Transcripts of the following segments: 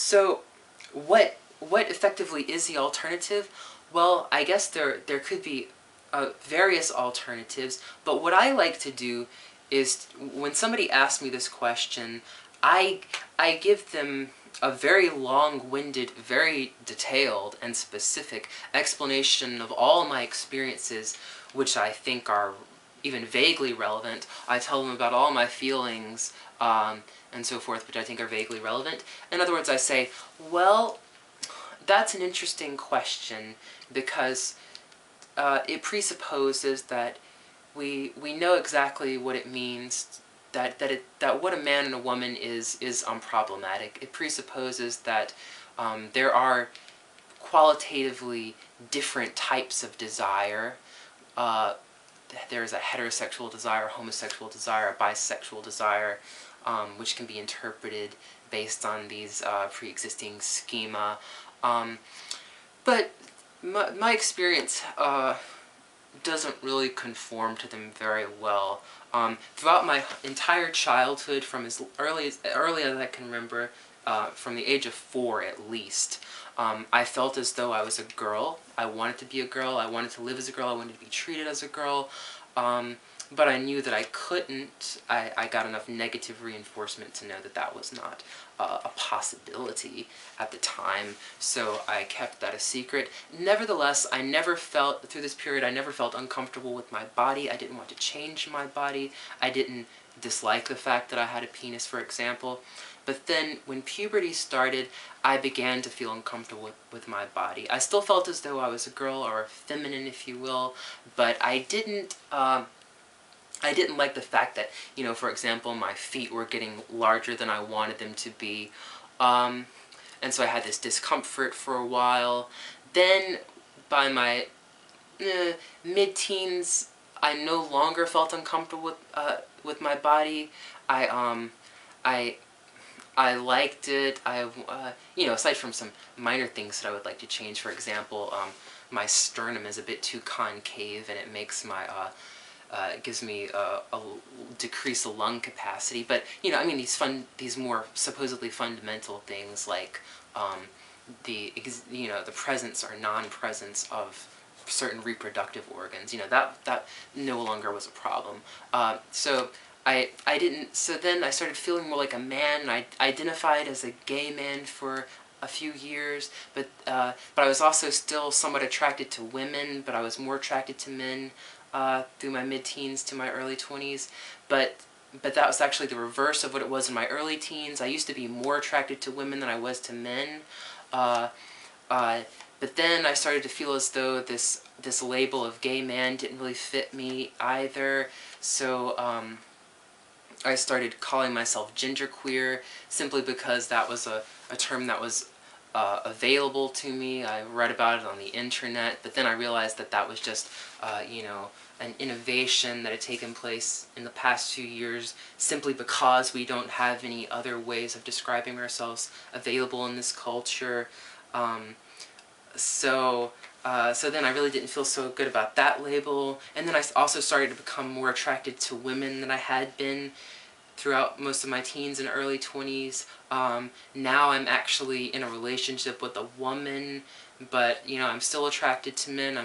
So, what effectively is the alternative? Well, I guess there could be various alternatives, but what I like to do is when somebody asks me this question, I give them a very long-winded, very detailed and specific explanation of all my experiences, which I think are even vaguely relevant. I tell them about all my feelings and so forth, which I think are vaguely relevant. In other words, I say, well, that's an interesting question because it presupposes that we know exactly what it means, that what a man and a woman is unproblematic. It presupposes that there are qualitatively different types of desire. There's a heterosexual desire, homosexual desire, a bisexual desire, which can be interpreted based on these pre-existing schema. But my experience doesn't really conform to them very well. Throughout my entire childhood, from as early as I can remember, from the age of 4 at least, I felt as though I was a girl. I wanted to be a girl. I wanted to live as a girl. I wanted to be treated as a girl. But I knew that I couldn't. I got enough negative reinforcement to know that that was not a possibility at the time, so I kept that a secret. Nevertheless, I never felt, through this period, I never felt uncomfortable with my body. I didn't want to change my body. I didn't dislike the fact that I had a penis, for example. But then, when puberty started, I began to feel uncomfortable with my body. I still felt as though I was a girl, or feminine, if you will, but I didn't like the fact that, you know, for example, my feet were getting larger than I wanted them to be. And so I had this discomfort for a while. Then, by my mid-teens, I no longer felt uncomfortable with my body. I liked it. You know, aside from some minor things that I would like to change, for example, my sternum is a bit too concave, and it makes my it gives me a decreased lung capacity. But, you know, I mean, these more supposedly fundamental things like the presence or non-presence of certain reproductive organs, you know, that no longer was a problem. So then I started feeling more like a man, and I identified as a gay man for a few years, but I was also still somewhat attracted to women, but I was more attracted to men through my mid-teens to my early 20s, but that was actually the reverse of what it was in my early teens. I used to be more attracted to women than I was to men, but then I started to feel as though this label of gay man didn't really fit me either, so I started calling myself genderqueer simply because that was a term that was available to me. I read about it on the internet, but then I realized that that was just, you know, an innovation that had taken place in the past few years simply because we don't have any other ways of describing ourselves available in this culture. So then I really didn't feel so good about that label, and then I also started to become more attracted to women than I had been throughout most of my teens and early 20s. Now I'm actually in a relationship with a woman, but, you know, I'm still attracted to men.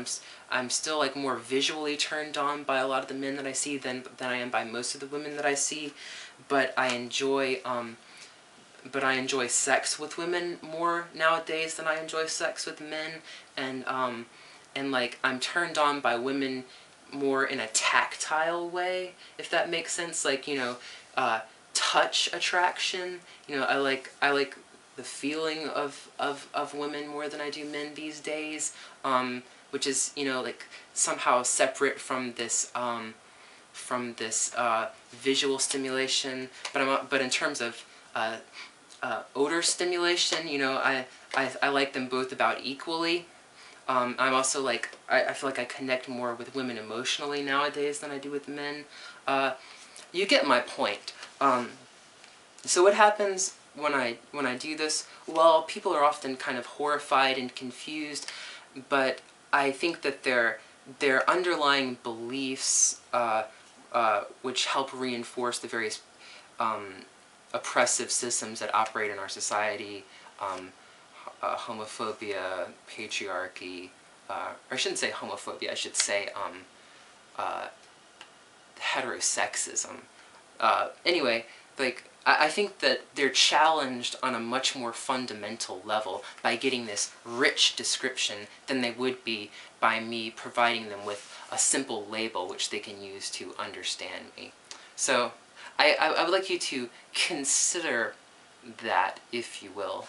I'm still, like, more visually turned on by a lot of the men that I see than I am by most of the women that I see, but I enjoy sex with women more nowadays than I enjoy sex with men, and like, I'm turned on by women more in a tactile way, if that makes sense. Like, you know, touch attraction. You know, I like the feeling of women more than I do men these days, which is, you know, like, somehow separate from this visual stimulation. But in terms of odor stimulation, you know, I like them both about equally. I'm also like, I feel like I connect more with women emotionally nowadays than I do with men. You get my point. So what happens when I do this? Well, people are often kind of horrified and confused, but I think that their underlying beliefs, which help reinforce the various oppressive systems that operate in our society, homophobia, patriarchy, or I shouldn't say homophobia, I should say heterosexism. Anyway, like, I think that they're challenged on a much more fundamental level by getting this rich description than they would be by me providing them with a simple label which they can use to understand me. So I would like you to consider that, if you will.